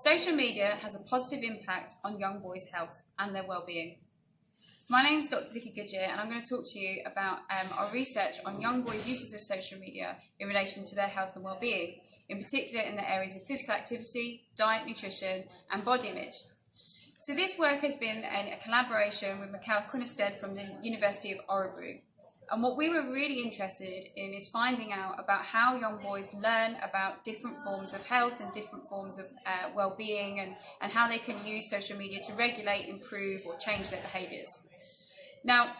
Social media has a positive impact on young boys' health and their well-being. My name is Dr. Vicky Goodyear, and I'm going to talk to you about our research on young boys' uses of social media in relation to their health and well-being, in particular in the areas of physical activity, diet, nutrition and body image. So this work has been in a collaboration with Michael Kunisted from the University of Örebro. And what we were really interested in is finding out about how young boys learn about different forms of health and different forms of well-being and how they can use social media to regulate, improve or change their behaviours. Now,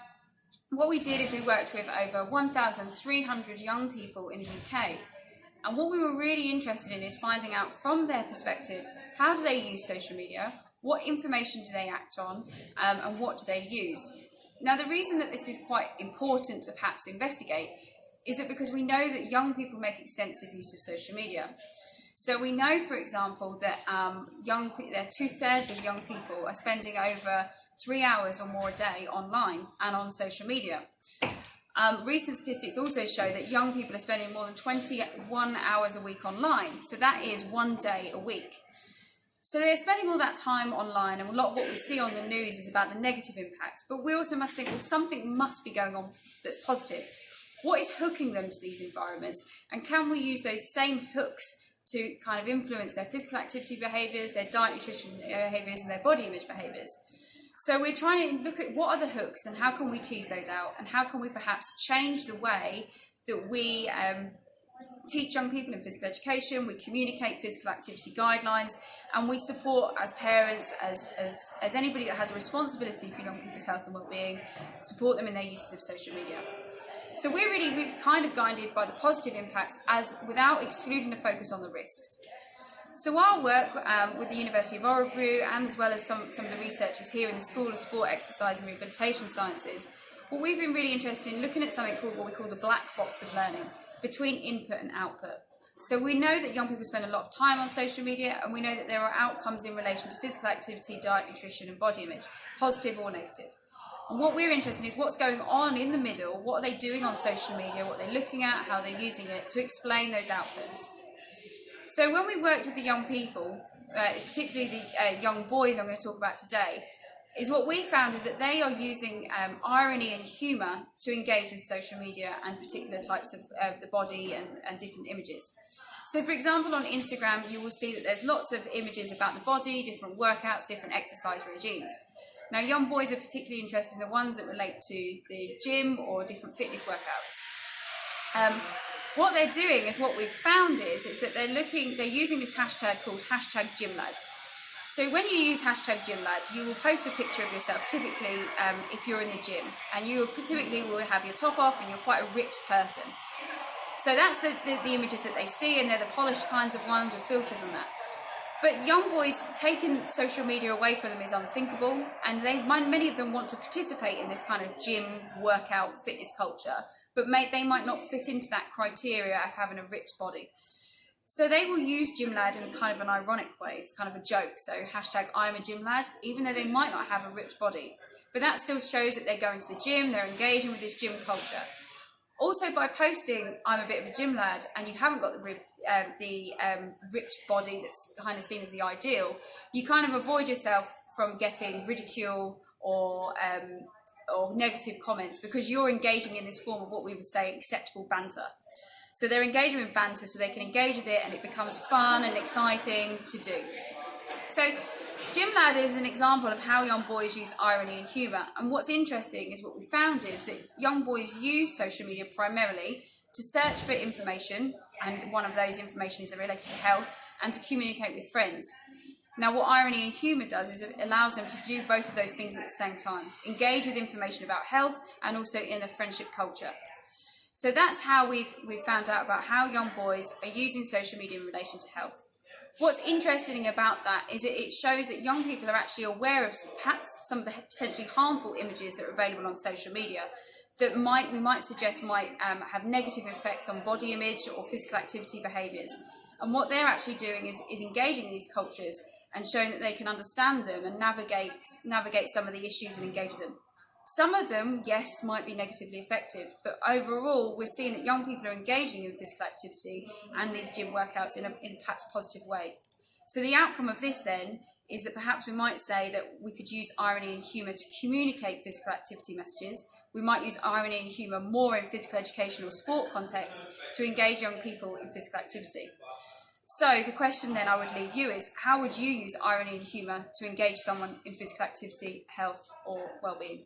what we did is we worked with over 1,300 young people in the UK. And what we were really interested in is finding out from their perspective, how do they use social media, what information do they act on, and what do they use. Now, the reason that this is quite important to perhaps investigate is that because we know that young people make extensive use of social media. So we know, for example, that 2/3 of young people are spending over 3 hours or more a day online and on social media. Recent statistics also show that young people are spending more than 21 hours a week online. So that is 1 day a week. So they're spending all that time online, and a lot of what we see on the news is about the negative impacts. But we also must think, well, something must be going on that's positive. What is hooking them to these environments? And can we use those same hooks to kind of influence their physical activity behaviours, their diet, nutrition behaviours, and their body image behaviours? So we're trying to look at what are the hooks and how can we tease those out, and how can we perhaps change the way that we teach young people in physical education, we communicate physical activity guidelines, and we support as parents, as anybody that has a responsibility for young people's health and well-being, support them in their uses of social media. So we're really kind of guided by the positive impacts without excluding the focus on the risks. So our work with the University of Örebro, and as well as some of the researchers here in the School of Sport, Exercise and Rehabilitation Sciences, well, we've been really interested in looking at something called what we call the black box of learning, between input and output. So we know that young people spend a lot of time on social media, and we know that there are outcomes in relation to physical activity, diet, nutrition and body image, positive or negative. And what we're interested in is what's going on in the middle, what are they doing on social media, what they're looking at, how they're using it to explain those outputs. So when we worked with the young people, particularly the young boys I'm going to talk about today, is what we found is that they are using irony and humour to engage with social media and particular types of the body and different images. So for example, on Instagram, you will see that there's lots of images about the body, different workouts, different exercise regimes. Now, young boys are particularly interested in the ones that relate to the gym or different fitness workouts. What they're doing is what we've found is that they're using this hashtag called #GymLad. So when you use #GymLad, you will post a picture of yourself, typically if you're in the gym, and you typically will have your top off and you're quite a ripped person. So that's the images that they see, and they're the polished kinds of ones with filters on that. But young boys, taking social media away from them is unthinkable, and many of them want to participate in this kind of gym, workout, fitness culture, but they might not fit into that criteria of having a ripped body. So they will use GymLad in kind of an ironic way. It's kind of a joke. So #I'm a gym lad, even though they might not have a ripped body. But that still shows that they're going to the gym, they're engaging with this gym culture. Also, by posting I'm a bit of a gym lad and you haven't got the ripped body that's kind of seen as the ideal, you kind of avoid yourself from getting ridicule or negative comments, because you're engaging in this form of what we would say acceptable banter. So they're engaging with banter so they can engage with it and it becomes fun and exciting to do. So GymLad is an example of how young boys use irony and humour. And what's interesting is what we found is that young boys use social media primarily to search for information, and one of those information is related to health, and to communicate with friends. Now, what irony and humour does is it allows them to do both of those things at the same time, engage with information about health and also in a friendship culture. So that's how we've found out about how young boys are using social media in relation to health. What's interesting about that is it shows that young people are actually aware of perhaps some of the potentially harmful images that are available on social media that we might suggest might have negative effects on body image or physical activity behaviours. And what they're actually doing is engaging these cultures and showing that they can understand them and navigate some of the issues and engage with them. Some of them, yes, might be negatively effective, but overall we're seeing that young people are engaging in physical activity and these gym workouts in a perhaps positive way. So the outcome of this then is that perhaps we might say that we could use irony and humour to communicate physical activity messages. We might use irony and humour more in physical education or sport contexts to engage young people in physical activity. So the question then I would leave you is, how would you use irony and humour to engage someone in physical activity, health or well-being?